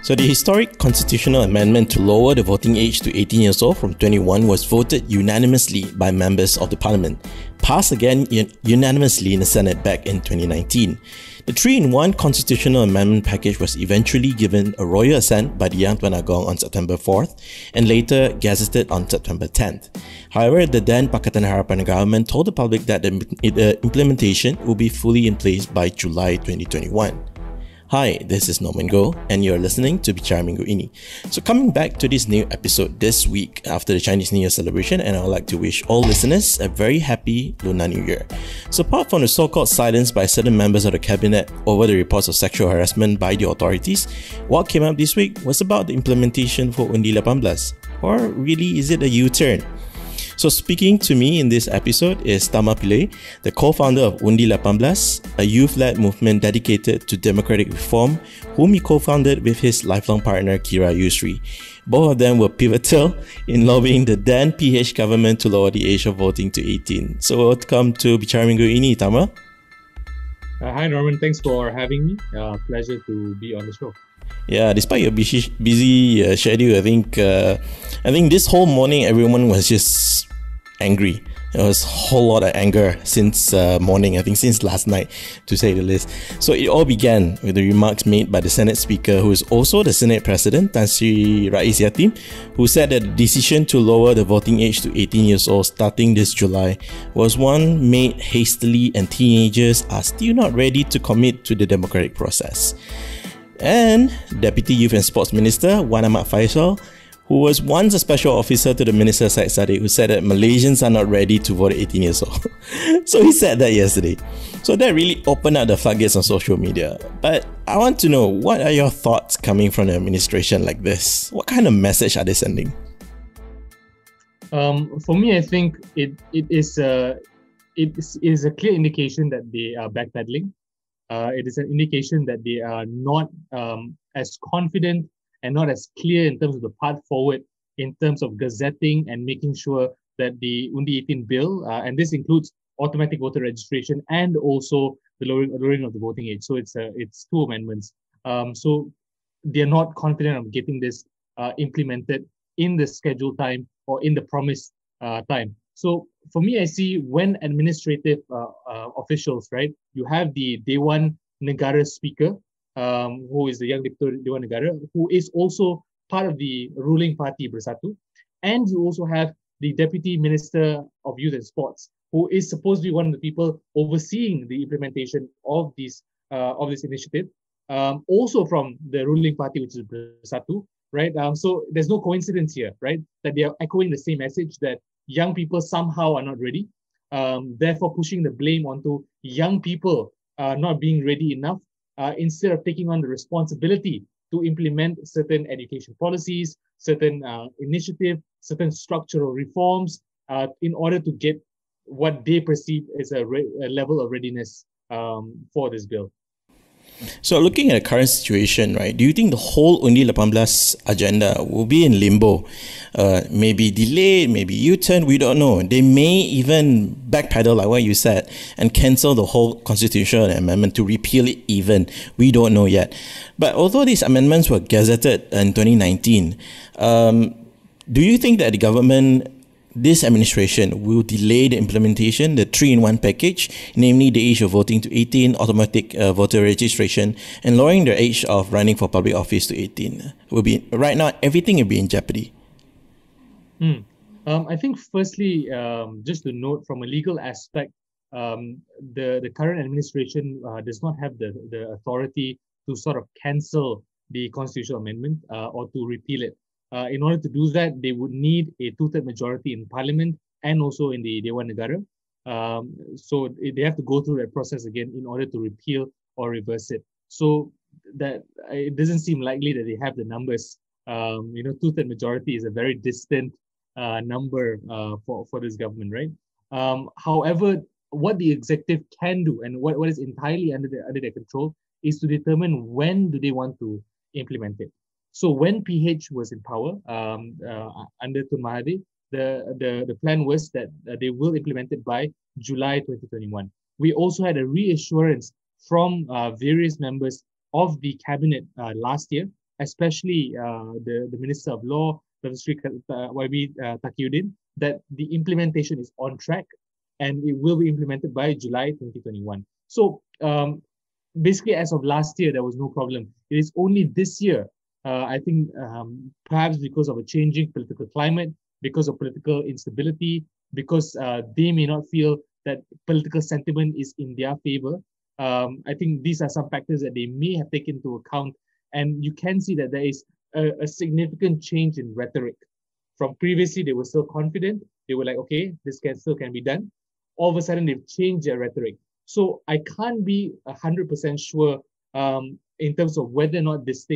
So the historic constitutional amendment to lower the voting age to 18 years old from 21 was voted unanimously by members of the parliament, passed again unanimously in the Senate back in 2019. The 3-in-1 constitutional amendment package was eventually given a royal assent by the Yang Tuan Agong on September 4th and later gazetted on September 10th. However, the then Pakatan Harapan government told the public that the implementation will be fully in place by July 2021. Hi, this is Norman Goh and you're listening to Bicara Minggu Ini. So coming back to this new episode this week after the Chinese New Year celebration, and I would like to wish all listeners a very happy Lunar New Year. So apart from the so-called silence by certain members of the cabinet over the reports of sexual harassment by the authorities, what came up this week was about the implementation for Undi18. Or really, is it a U-turn? So speaking to me in this episode is Tharma Pillai, the co-founder of Undi18, a youth-led movement dedicated to democratic reform, whom he co-founded with his lifelong partner Qyira Yusri. Both of them were pivotal in lobbying the then PH government to lower the age of voting to 18. So welcome to Bicara Minggu Ini, Tharma. Hi Norman, thanks for having me. Pleasure to be on the show. Yeah, despite your busy schedule, I think this whole morning everyone was just angry. There was a whole lot of anger since morning, I think since last night, to say the least. So it all began with the remarks made by the Senate Speaker, who is also the Senate President, Sri Rais Yatim, who said that the decision to lower the voting age to 18 years old starting this July was one made hastily and teenagers are still not ready to commit to the democratic process. And Deputy Youth and Sports Minister Wan Ahmad Fayhsal, who was once a special officer to the Minister Syed Saddiq, who said that Malaysians are not ready to vote at 18 years old. So he said that yesterday. So that really opened up the floodgates on social media. But I want to know, what are your thoughts coming from the administration like this? What kind of message are they sending? For me, I think it is a clear indication that they are backpedaling. It is an indication that they are not as confident and not as clear in terms of the path forward in terms of gazetting and making sure that the Undi18 bill, and this includes automatic voter registration and also the lowering of the voting age. So it's two amendments. So they're not confident of getting this implemented in the scheduled time or in the promised time. So for me, I see when administrative officials, right, you have the Dewan Negara Speaker, who is the Young Deputy Dewan Negara, who is also part of the ruling party Bersatu, and you also have the Deputy Minister of Youth and Sports, who is supposed to be one of the people overseeing the implementation of this initiative, also from the ruling party, which is Bersatu, right? So there's no coincidence here, right, that they are echoing the same message that young people somehow are not ready, therefore pushing the blame onto young people not being ready enough, instead of taking on the responsibility to implement certain education policies, certain initiative, certain structural reforms, in order to get what they perceive as a level of readiness for this bill. So looking at the current situation, right, do you think the whole Undi18 agenda will be in limbo? Maybe delayed, maybe U-turn, we don't know. They may even backpedal, like what you said, and cancel the whole constitutional amendment to repeal it even. We don't know yet. But although these amendments were gazetted in 2019, do you think that the government, this administration, will delay the implementation, the 3-in-1 package, namely the age of voting to 18, automatic voter registration, and lowering the age of running for public office to 18? Will be right now, everything will be in jeopardy. I think firstly, just to note from a legal aspect, the current administration does not have the authority to sort of cancel the constitutional amendment or to repeal it. In order to do that, they would need a two-third majority in Parliament and also in the Dewan Negara. So they have to go through that process again in order to repeal or reverse it. So that it doesn't seem likely that they have the numbers. Two-third majority is a very distant number for this government, right? However, what the executive can do and what is entirely under their control is to determine when do they want to implement it. So when PH was in power under Tun Mahathir, the plan was that they will implement it by July 2021. We also had a reassurance from various members of the cabinet last year especially the Minister of Law, Dr. Sri YB Taqiyuddin, that the implementation is on track and it will be implemented by July 2021. So basically, as of last year, there was no problem. It is only this year, I think, perhaps because of a changing political climate, because of political instability, because they may not feel that political sentiment is in their favor. I think these are some factors that they may have taken into account. And you can see that there is a significant change in rhetoric. From previously, they were still confident. They were like, okay, this still can be done. All of a sudden, they've changed their rhetoric. So I can't be 100% sure in terms of whether or not this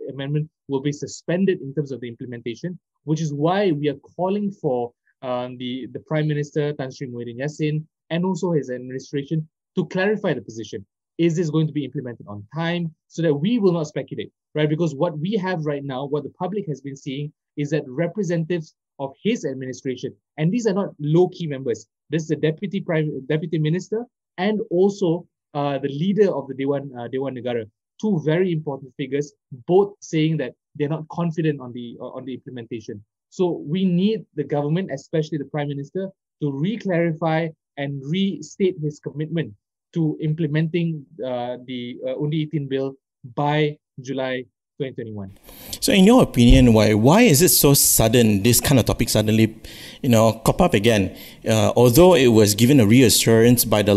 amendment will be suspended in terms of the implementation, which is why we are calling for the Prime Minister, Tan Sri Muhyiddin Yassin, and also his administration to clarify the position. Is this going to be implemented on time so that we will not speculate, right? Because what we have right now, what the public has been seeing, is that representatives of his administration, and these are not low-key members. This is the deputy minister and also the leader of the Dewan Negara, two very important figures, both saying that they're not confident on the implementation. So we need the government, especially the Prime Minister, to re-clarify and restate his commitment to implementing the Undi18 bill by July 2021. So in your opinion, why is it so sudden, this kind of topic suddenly, crop up again? Although it was given a reassurance by the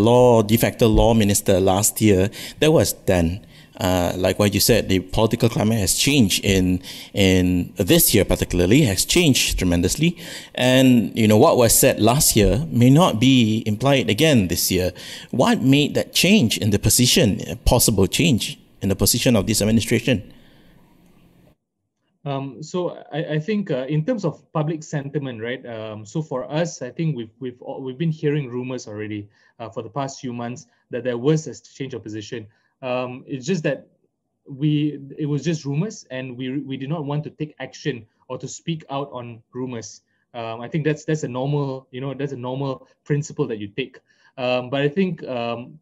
de facto law minister last year, that was then. Like what you said, the political climate has changed in this year particularly, has changed tremendously. And, what was said last year may not be implied again this year. What made that change in the position, possible change in the position of this administration? So I think in terms of public sentiment, right? So for us, I think we've been hearing rumors already for the past few months that there was a change of position. It's just that it was just rumors, and we did not want to take action or to speak out on rumors. I think that's a normal, that's a normal principle that you take. But I think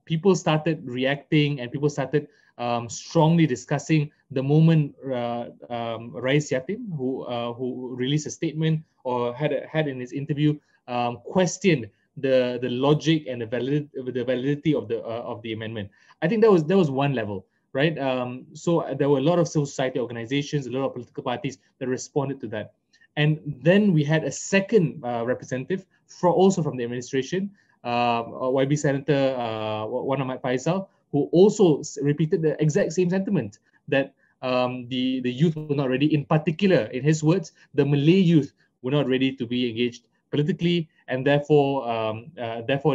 people started reacting and people started strongly discussing the moment Rais Yatim, who released a statement or had in his interview questioned the logic and the validity of the amendment. I think that was one level, right? So there were a lot of civil society organizations, a lot of political parties that responded to that. And then we had a second representative also from the administration, YB Senator Wan Ahmad Fayhsal, who also repeated the exact same sentiment that the youth were not ready. In particular, in his words, the Malay youth were not ready to be engaged politically, and therefore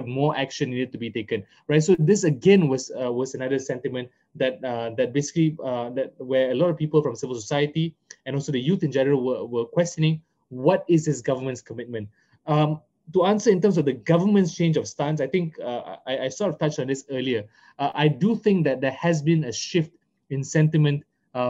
more action needed to be taken. Right. So this again was another sentiment that basically where a lot of people from civil society and also the youth in general were questioning what is this government's commitment. To answer in terms of the government's change of stance, I think I sort of touched on this earlier. I do think that there has been a shift in sentiment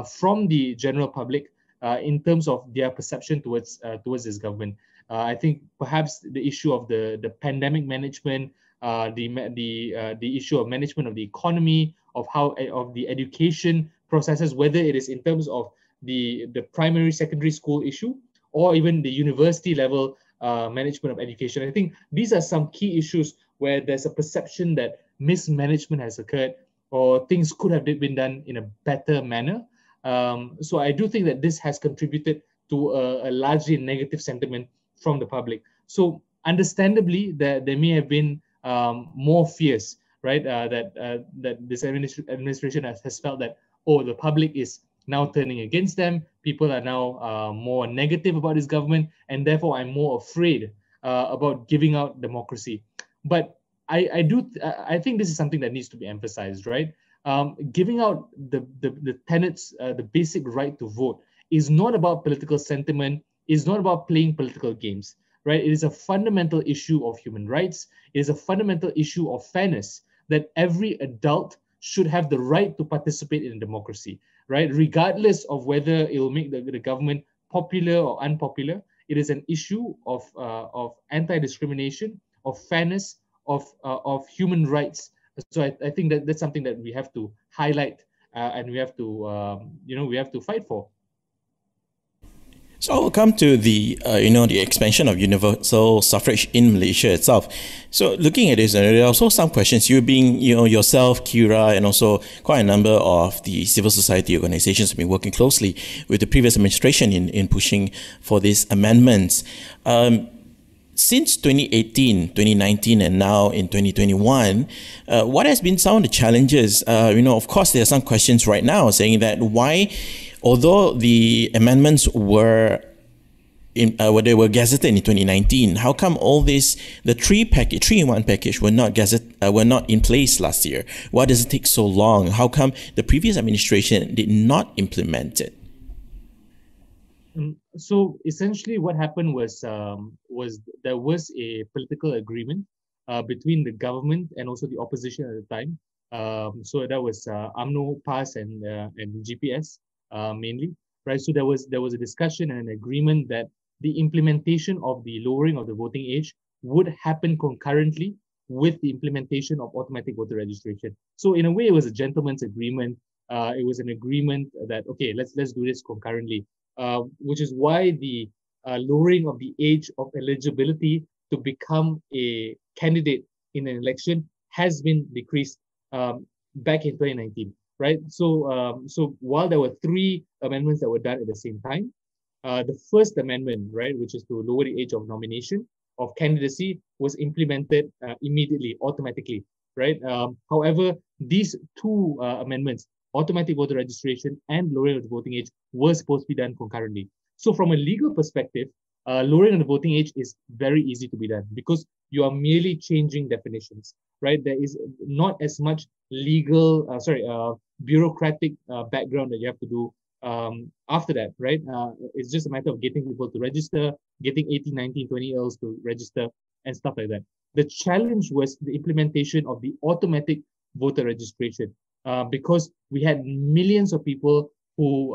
from the general public in terms of their perception towards this government. I think perhaps the issue of the pandemic management, the issue of management of the economy, of the education processes, whether it is in terms of the primary, secondary school issue, or even the university level management of education. I think these are some key issues where there's a perception that mismanagement has occurred or things could have been done in a better manner. So I do think that this has contributed to a largely negative sentiment from the public. So understandably, there may have been more fears, right? That this administration has felt that, the public is now turning against them. People are now more negative about this government, and therefore I'm more afraid about giving out democracy. But I think this is something that needs to be emphasized, right? Giving out the tenets, the basic right to vote, is not about political sentiment, is not about playing political games, right? It is a fundamental issue of human rights. It is a fundamental issue of fairness, that every adult should have the right to participate in democracy, right? Regardless of whether it will make the government popular or unpopular. It is an issue of anti-discrimination, of fairness, of human rights. So I think that's something that we have to highlight and we have to, we have to fight for. So I'll come to the the expansion of universal suffrage in Malaysia itself. So looking at this, there are also some questions. You being yourself, Qyira, and also quite a number of the civil society organizations have been working closely with the previous administration in pushing for these amendments. Since 2018, 2019, and now in 2021, what has been some of the challenges? Of course, there are some questions right now saying that why, although the amendments were they were gazetted in 2019, how come all this, the three-in-one package were not in place last year? Why does it take so long? How come the previous administration did not implement it? So essentially, what happened was there was a political agreement between the government and also the opposition at the time. So that was UMNO, PAS, and GPS mainly, right? So there was a discussion and an agreement that the implementation of the lowering of the voting age would happen concurrently with the implementation of automatic voter registration. So in a way, it was a gentleman's agreement. It was an agreement that, okay, let's do this concurrently. Which is why the lowering of the age of eligibility to become a candidate in an election has been decreased back in 2019, right? So, so while there were 3 amendments that were done at the same time, the first amendment, right, which is to lower the age of nomination of candidacy, was implemented immediately, automatically, right? However, these 2 amendments, automatic voter registration and lowering of the voting age, were supposed to be done concurrently. So from a legal perspective, lowering of the voting age is very easy to be done because you are merely changing definitions, right? There is not as much legal, bureaucratic background that you have to do after that, right? It's just a matter of getting people to register, getting 18, 19, 20-year-olds to register and stuff like that. The challenge was the implementation of the automatic voter registration. Because we had millions of people who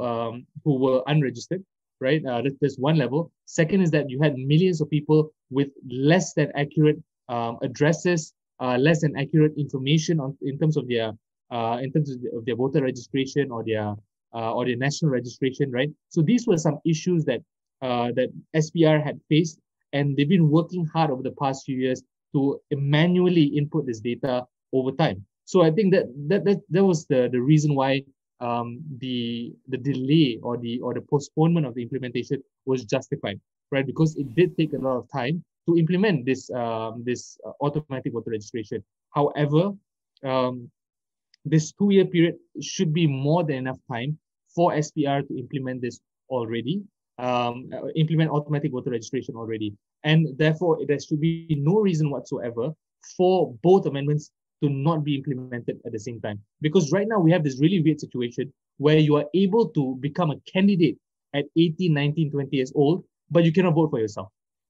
were unregistered, right? That's one level. Second is that you had millions of people with less than accurate addresses, less than accurate information in terms of their voter registration or their national registration, right? So these were some issues that that SPR had faced, and they've been working hard over the past few years to manually input this data over time. So I think that was the reason why the delay or the postponement of the implementation was justified, right? Because it did take a lot of time to implement this automatic voter registration. However, this 2-year period should be more than enough time for SPR to implement this already, implement automatic voter registration already, and therefore there should be no reason whatsoever for both amendments to not be implemented at the same time. Because right now we have this really weird situation where you are able to become a candidate at 18, 19, 20 years old, but you cannot vote for yourself,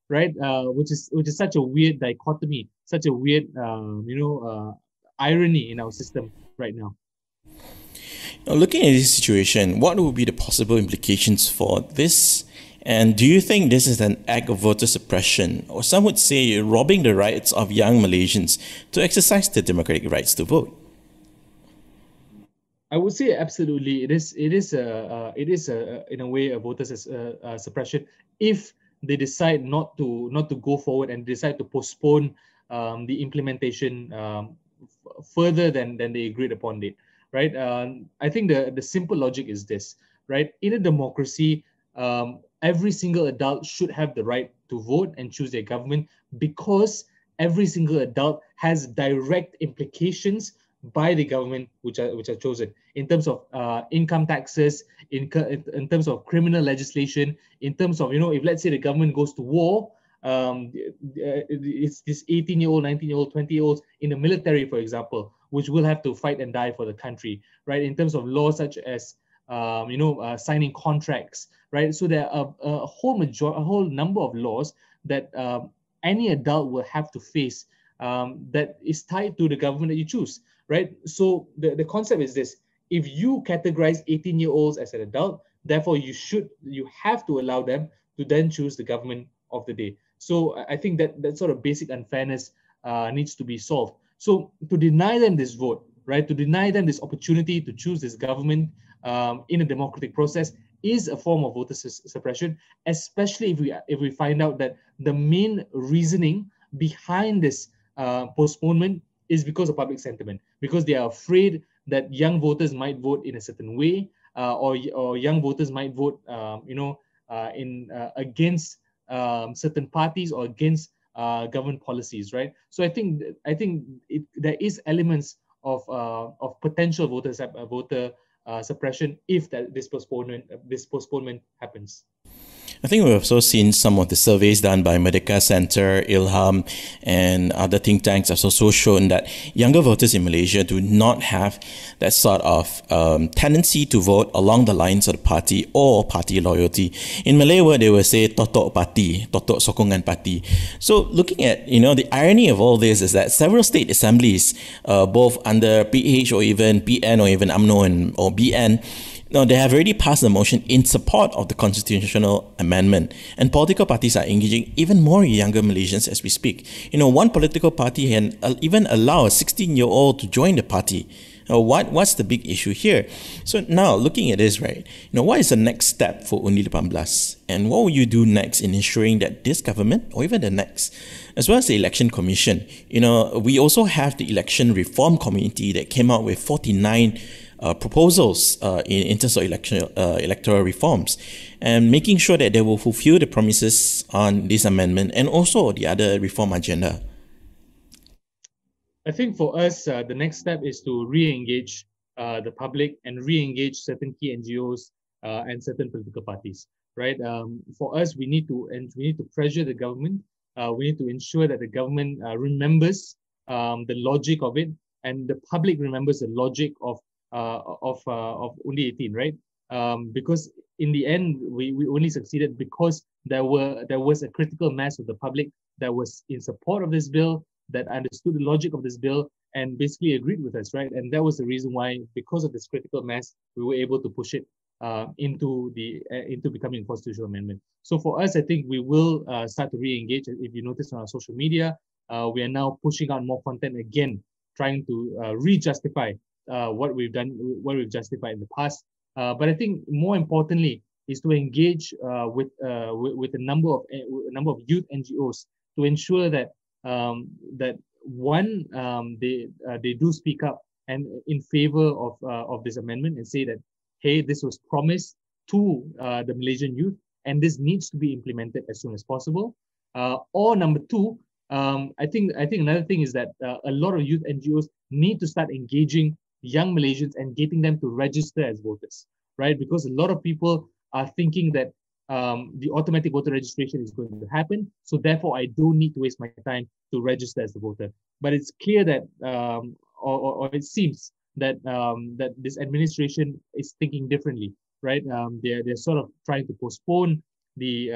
right? Which is such a weird dichotomy, such a weird, irony in our system right now. Now, looking at this situation, what would be the possible implications for this? And do you think this is an act of voter suppression, or some would say robbing the rights of young Malaysians to exercise their democratic rights to vote? I would say absolutely. It is in a way a voter suppression if they decide not to go forward and decide to postpone the implementation further than they agreed upon date, right? I think the simple logic is this, right? In a democracy, every single adult should have the right to vote and choose their government because every single adult has direct implications by the government which are chosen in terms of income taxes, in terms of criminal legislation, in terms of, if let's say the government goes to war, it's this 18-year-old, 19-year-old, 20-year-olds in the military, for example, which will have to fight and die for the country, right? In terms of laws such as signing contracts, right? So there are a whole number of laws that any adult will have to face that is tied to the government that you choose, right? So the concept is this: if you categorize 18-year-olds as an adult, therefore you have to allow them to then choose the government of the day. So I think that sort of basic unfairness needs to be solved. So to deny them this vote, right? To deny them this opportunity to choose this government in a democratic process is a form of voter suppression, especially if we find out that the main reasoning behind this postponement is because of public sentiment, because they are afraid that young voters might vote in a certain way, or young voters might vote, against certain parties or against government policies, right? So I think there is elements of potential voter suppression if this postponement happens. I think we've also seen some of the surveys done by Merdeka Center, Ilham, and other think tanks have also shown that younger voters in Malaysia do not have that sort of tendency to vote along the lines of the party or party loyalty. In Malay word, they will say totok parti, totok sokongan parti. So looking at, the irony of all this is that several state assemblies, both under PH or even PN or even UMNO or BN, they have already passed a motion in support of the constitutional amendment, and political parties are engaging even more younger Malaysians as we speak. One political party can even allow a 16-year-old to join the party. What's the big issue here? So now, looking at this, right, what is the next step for Undi18? And what will you do next in ensuring that this government, or even the next, as well as the Election Commission, we also have the Election Reform Committee that came out with 49 proposals in terms of electoral reforms, and making sure that they will fulfill the promises on this amendment and also the other reform agenda? I think for us, the next step is to re-engage the public and re-engage certain key NGOs and certain political parties, right? For us, we need to pressure the government. We need to ensure that the government remembers the logic of it, and the public remembers the logic of Undi18, right? Because in the end, we only succeeded because there was a critical mass of the public that was in support of this bill, that understood the logic of this bill, and basically agreed with us, right? And that was the reason why, because of this critical mass, we were able to push it into becoming a constitutional amendment. So for us, I think we will start to re-engage. If you notice on our social media, we are now pushing out more content again, trying to re-justify what we've justified in the past. But I think more importantly is to engage with a number of youth NGOs to ensure that they do speak up and in favor of this amendment, and say that, hey, this was promised to the Malaysian youth and this needs to be implemented as soon as possible. Or number two, I think another thing is that a lot of youth NGOs need to start engaging young Malaysians and getting them to register as voters, right? Because a lot of people are thinking that the automatic voter registration is going to happen, so therefore I don't need to waste my time to register as a voter. But it's clear that, or it seems that that this administration is thinking differently, right? They're sort of trying to postpone these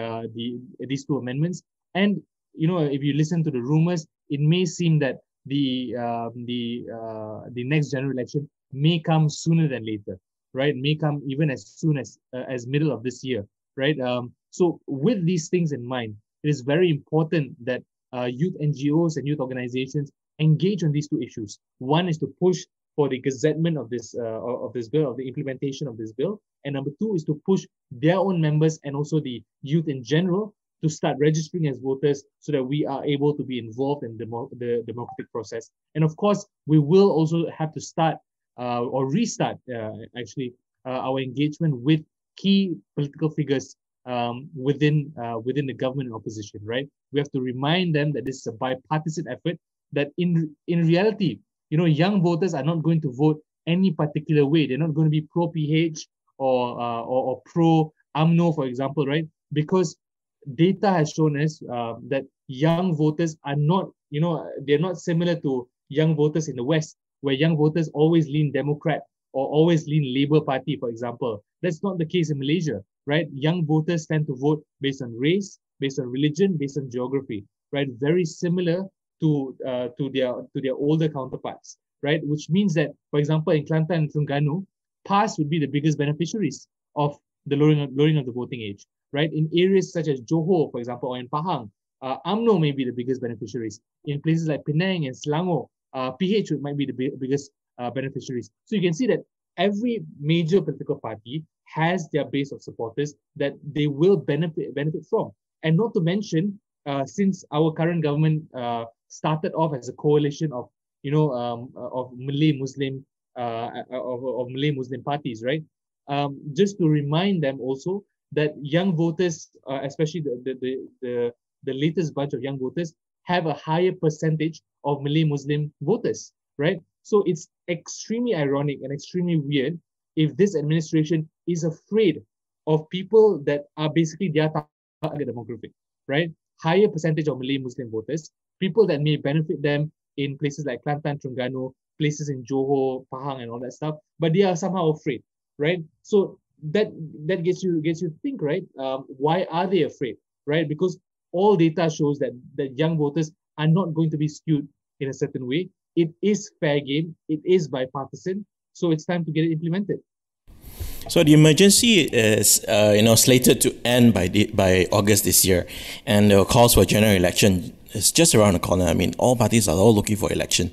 two amendments, and if you listen to the rumors, it may seem that the next general election may come sooner than later, right? May come even as soon as middle of this year, right? So with these things in mind, it is very important that youth NGOs and youth organizations engage on these two issues. One is to push for the gazettement of this bill, of the implementation of this bill, and number two is to push their own members and also the youth in general to start registering as voters, so that we are able to be involved in the democratic process. And of course, we will also have to start or restart our engagement with key political figures within the government and opposition, right? We have to remind them that this is a bipartisan effort, that in reality, young voters are not going to vote any particular way. They're not going to be pro-PH or pro-UMNO, for example, right? Because data has shown us that young voters are not, they're not similar to young voters in the West, where young voters always lean Democrat or always lean Labour Party, for example. That's not the case in Malaysia, right? Young voters tend to vote based on race, based on religion, based on geography, right? Very similar to their older counterparts, right? Which means that, for example, in Kelantan and Terengganu, PAS would be the biggest beneficiaries of the lowering of the voting age, right? In areas such as Johor, for example, or in Pahang, UMNO may be the biggest beneficiaries. In places like Penang and Selangor, PH might be the biggest beneficiaries. So you can see that every major political party has their base of supporters that they will benefit from. And not to mention, since our current government started off as a coalition of of Malay Muslim of Malay Muslim parties, right? Just to remind them also that young voters, especially the latest batch of young voters, have a higher percentage of Malay Muslim voters, right? So it's extremely ironic and extremely weird if this administration is afraid of people that are basically their target demographic, right? Higher percentage of Malay Muslim voters, people that may benefit them in places like Kelantan, Terengganu, places in Johor, Pahang, and all that stuff, but they are somehow afraid, right? So that gets you to think, right? Why are they afraid, right? Because all data shows that young voters are not going to be skewed in a certain way. It is fair game. It is bipartisan. So it's time to get it implemented. So the emergency is, slated to end by August this year, and the calls for general election is just around the corner. I mean, all parties are all looking for election.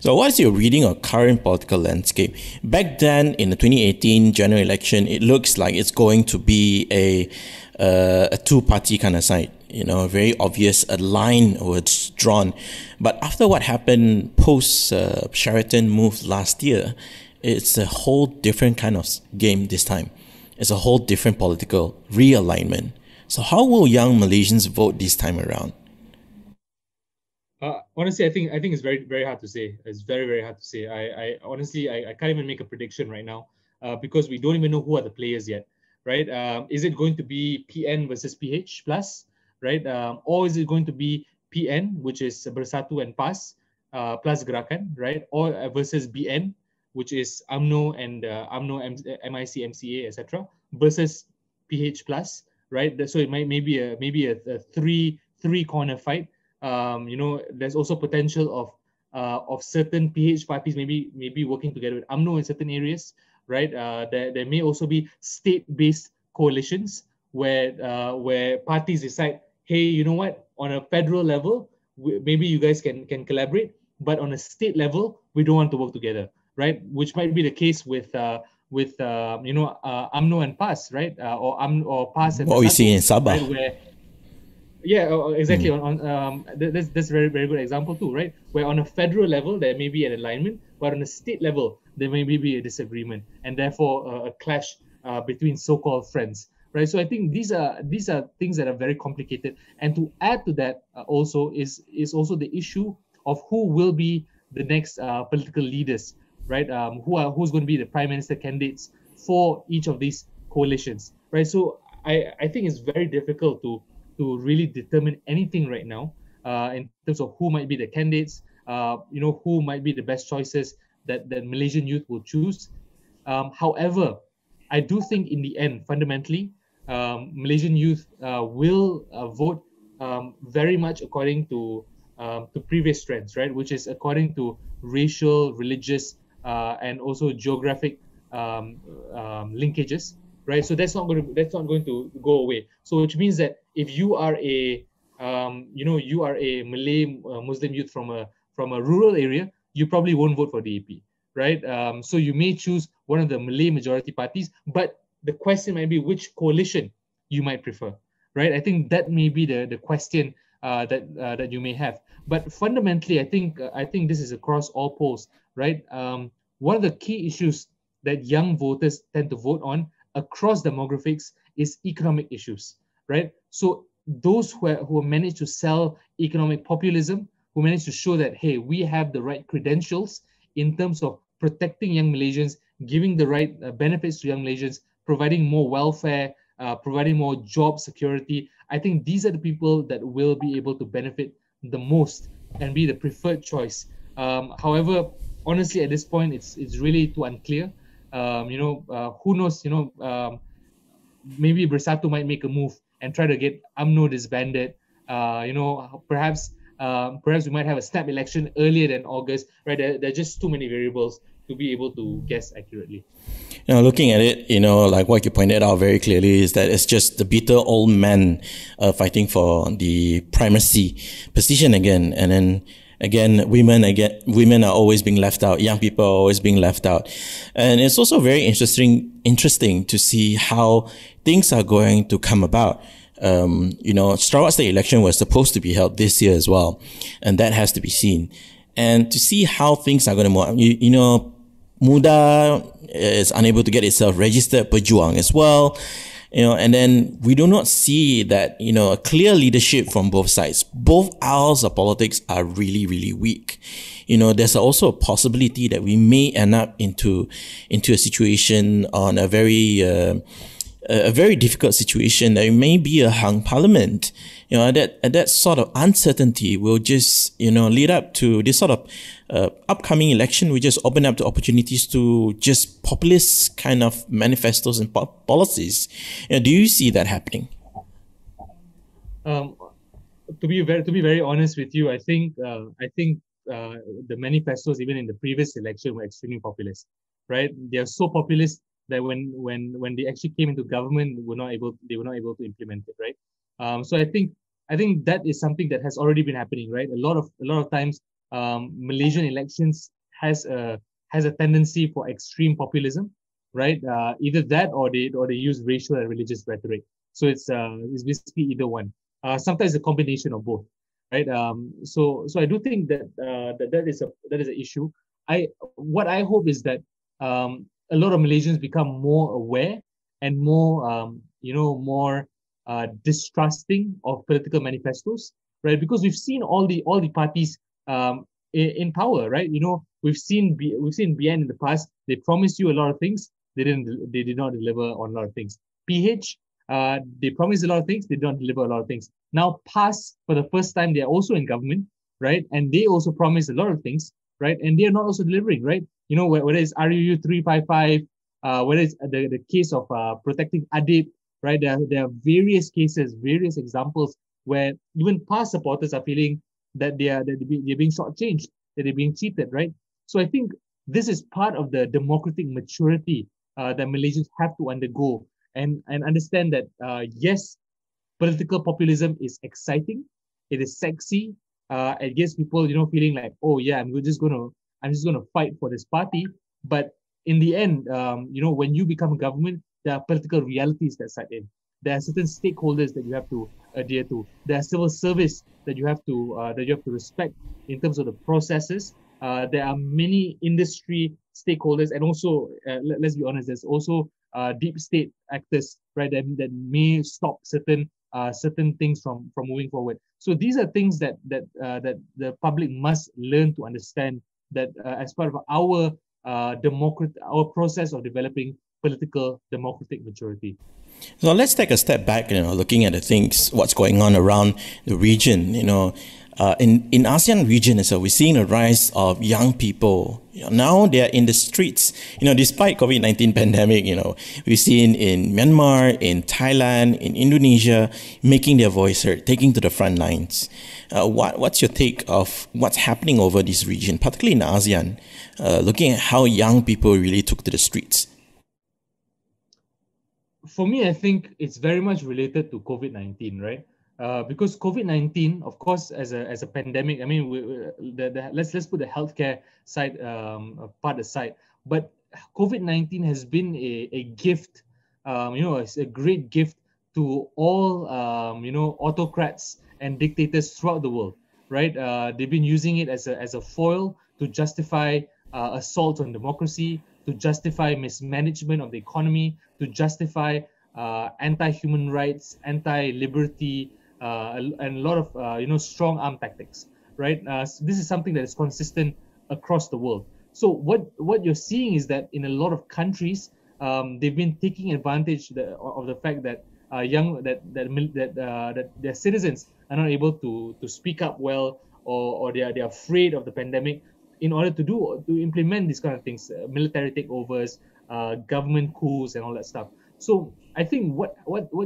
So what is your reading of current political landscape? Back then, in the 2018 general election, it looks like it's going to be a two-party kind of side. A very obvious line was drawn. But after what happened post Sheraton move last year, it's a whole different kind of game this time. It's a whole different political realignment. So how will young Malaysians vote this time around? Honestly, I think it's very, very hard to say. It's very, very hard to say. I honestly can't even make a prediction right now because we don't even know who are the players yet, right? Is it going to be PN versus PH plus, right? Or is it going to be PN, which is Bersatu and PAS plus Gerakan, right? Or versus BN, which is UMNO and UMNO, MIC, MCA, etc., versus PH plus, right? So it might maybe a three corner fight. There's also potential of certain PH parties maybe working together with UMNO in certain areas, right? There may also be state-based coalitions where parties decide, hey, you know what? On a federal level, maybe you guys can collaborate, but on a state level, we don't want to work together, right? Which might be the case with UMNO and PAS, right? Or PAS and what we see in Sabah, right? Where exactly. That's a very, very good example too, right? Where on a federal level there may be an alignment, but on a state level there may be a disagreement, and therefore a clash between so-called friends, right? So I think these are things that are very complicated. And to add to that, also is also the issue of who will be the next political leaders, right? Who's going to be the prime minister candidates for each of these coalitions, right? So I think it's very difficult to really determine anything right now in terms of who might be the candidates, who might be the best choices that Malaysian youth will choose. However, I do think in the end, fundamentally, Malaysian youth will vote very much according to previous trends, right? Which is according to racial, religious, and also geographic linkages, right? So that's not going to go away. So which means that if you are a Malay Muslim youth from a rural area, you probably won't vote for DAP, right? So you may choose one of the Malay majority parties, but the question might be which coalition you might prefer, right? I think that may be the question that you may have. But fundamentally, I think this is across all polls, right? One of the key issues that young voters tend to vote on across demographics is economic issues, right? So those who manage to sell economic populism, who manage to show that, hey, we have the right credentials in terms of protecting young Malaysians, giving the right benefits to young Malaysians, providing more welfare, providing more job security. I think these are the people that will be able to benefit the most and be the preferred choice. However, honestly, at this point, it's really too unclear. Who knows? Maybe Bersatu might make a move and try to get UMNO disbanded. Perhaps we might have a snap election earlier than August. Right? There are just too many variables to be able to guess accurately. Looking at it, like what you pointed out very clearly is that it's just the bitter old men fighting for the primacy position again. And then Women are always being left out. Young people are always being left out. And it's also very interesting to see how things are going to come about. Sarawak State election was supposed to be held this year as well. And that has to be seen. And to see how things are going to move, Muda is unable to get itself registered, Pejuang as well. And then we do not see that, a clear leadership from both sides. Both aisles of politics are really, really weak. There's also a possibility that we may end up into a situation on a very difficult situation that it may be a hung parliament. That sort of uncertainty will just, lead up to this sort of upcoming election. We just open up the opportunities to just populist kind of manifestos and policies. Do you see that happening? To be very honest with you, I think the manifestos even in the previous election were extremely populist, right? They are so populist that when they actually came into government, they were not able to implement it, right? So I think that is something that has already been happening, right? A lot of times, Malaysian elections has a tendency for extreme populism, right? Either that or they use racial and religious rhetoric. So it's basically either one. Sometimes a combination of both, right? So I do think that that is an issue. What I hope is that a lot of Malaysians become more aware and more more distrusting of political manifestos, right? Because we've seen all the parties in power, right? We've seen BN in the past. They promised you a lot of things. They did not deliver on a lot of things. PH, they promised a lot of things. They did not deliver a lot of things. Now PAS, for the first time, they're also in government, right? And they also promised a lot of things, right? And they're not also delivering, right? Whether it's RUU 355, whether it's the case of protecting Adib, right? There are various cases, various examples where even past supporters are feeling that they're being shortchanged, that they're being cheated, right? So I think this is part of the democratic maturity that Malaysians have to undergo and understand that yes, political populism is exciting, it is sexy, it gives people feeling like, oh yeah, I'm just gonna fight for this party. But in the end, when you become a government, there are political realities that set in. There are certain stakeholders that you have to adhere to. There are civil service that you have to respect in terms of the processes. There are many industry stakeholders, and also let's be honest, there's also deep state actors, right? That may stop certain things from moving forward. So these are things that the public must learn to understand, that as part of our process of developing political democratic maturity. So let's take a step back, looking at the things, what's going on around the region, in ASEAN region, so we're seeing a rise of young people. Now they're in the streets, despite COVID-19 pandemic, we've seen in Myanmar, in Thailand, in Indonesia, making their voice heard, taking to the front lines. What's your take of what's happening over this region, particularly in ASEAN, looking at how young people really took to the streets? For me, I think it's very much related to COVID-19, right? Because COVID-19, of course, as a pandemic, I mean, let's put the healthcare side part aside. But COVID-19 has been a gift, it's a great gift to all, autocrats and dictators throughout the world, right? They've been using it as a foil to justify assault on democracy, to justify mismanagement of the economy, to justify anti-human rights, anti-liberty, and a lot of strong arm tactics, right? This is something that is consistent across the world. So what you're seeing is that in a lot of countries, they've been taking advantage of the fact that that their citizens are not able to speak up well, or they're afraid of the pandemic, in order to implement these kind of things, military takeovers, government coups, and all that stuff. So I think what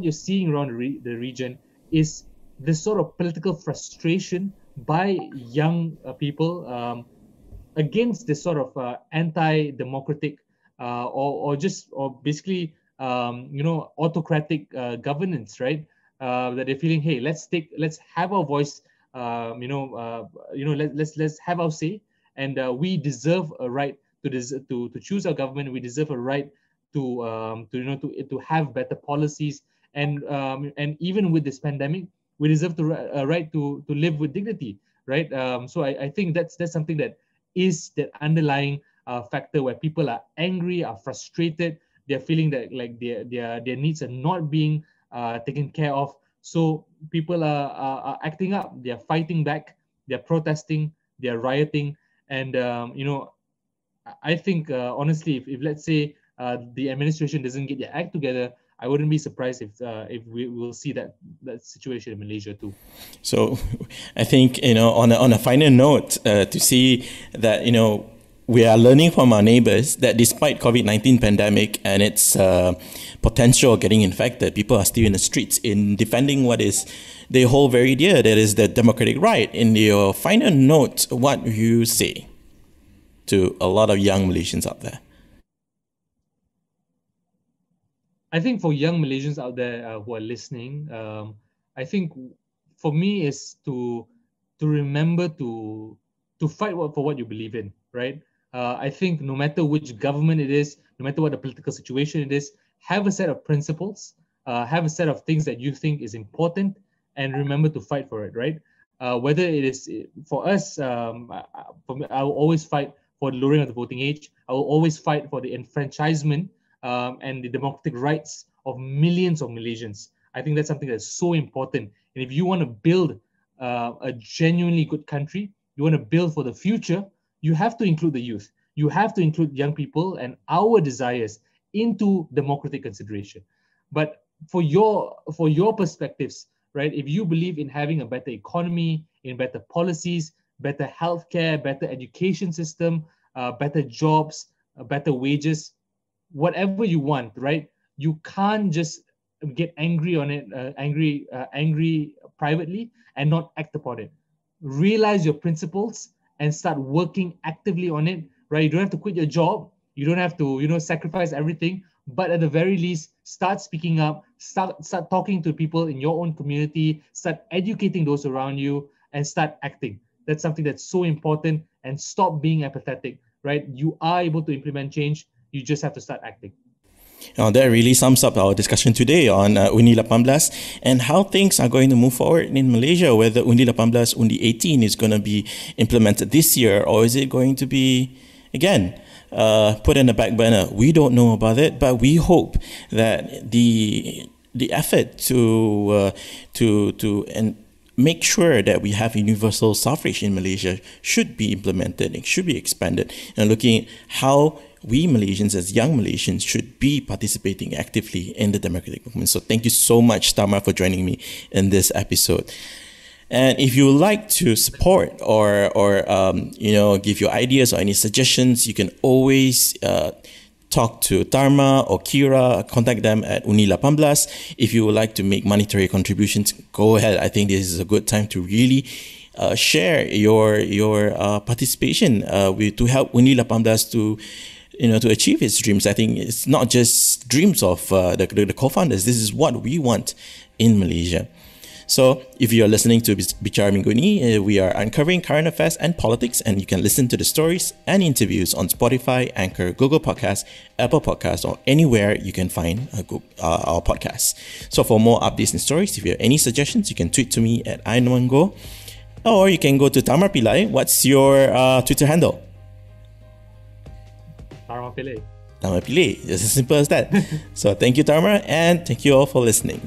you're seeing around the region is this sort of political frustration by young people against this sort of anti-democratic or basically autocratic governance, right? That they're feeling, hey, let's have our voice let's have our say, and we deserve a right to choose our government. We deserve a right to have better policies, and even with this pandemic, we deserve a right to live with dignity, right? So I think that's something that is that underlying factor where people are angry, are frustrated, they're feeling that like their needs are not being taken care of. So people are acting up, they're fighting back, they're protesting, they're rioting, and I think honestly, if let's say the administration doesn't get their act together, I wouldn't be surprised if we will see that situation in Malaysia too. So, I think on a final note, to see that we are learning from our neighbors that despite COVID-19 pandemic and its potential of getting infected, people are still in the streets in defending what is they hold very dear, that is the democratic right. In your final note, what do you say to a lot of young Malaysians out there? I think for young Malaysians out there who are listening, I think for me is to remember to fight for what you believe in, right? I think no matter which government it is, no matter what the political situation it is, have a set of principles, have a set of things that you think is important, and remember to fight for it, right? Whether it is for us, for me, I will always fight for the lowering of the voting age. I will always fight for the enfranchisement and the democratic rights of millions of Malaysians. I think that's something that's so important. And if you want to build a genuinely good country, you want to build for the future, you have to include the youth. You have to include young people and our desires into democratic consideration. But for your perspectives, right? If you believe in having a better economy, in better policies, better healthcare, better education system, better jobs, better wages, whatever you want, right? You can't just get angry on it, angry privately and not act upon it. Realize your principles and start working actively on it, right? You don't have to quit your job. You don't have to, sacrifice everything. But at the very least, start speaking up, start talking to people in your own community, start educating those around you, and start acting. That's something that's so important. And stop being apathetic, right? You are able to implement change. You just have to start acting. That really sums up our discussion today on Undi18 and how things are going to move forward in Malaysia, whether Undi18, Undi18 is going to be implemented this year, or is it going to be, again, put in the back burner. We don't know about it, but we hope that the effort to make sure that we have universal suffrage in Malaysia should be implemented, it should be expanded, and looking at how we Malaysians as young Malaysians should be participating actively in the democratic movement. So thank you so much, Tharma, for joining me in this episode. And if you would like to support or give your ideas or any suggestions, you can always talk to Tharma or Qyira, contact them at Undi18. If you would like to make monetary contributions, go ahead. I think this is a good time to really share your participation to help Undi18 to achieve its dreams. I think it's not just dreams of the co-founders. This is what we want in Malaysia. So if you're listening to Bicara Minggu Ni, we are uncovering current affairs and politics, and you can listen to the stories and interviews on Spotify, Anchor, Google Podcasts, Apple Podcasts, or anywhere you can find our podcasts. So for more updates and stories, if you have any suggestions, you can tweet to me at @INoanGo, or you can go to Tharma Pillai. What's your Twitter handle? Tharma Pillai. Tharma Pillai. It's as simple as that. So thank you, Tharma, and thank you all for listening.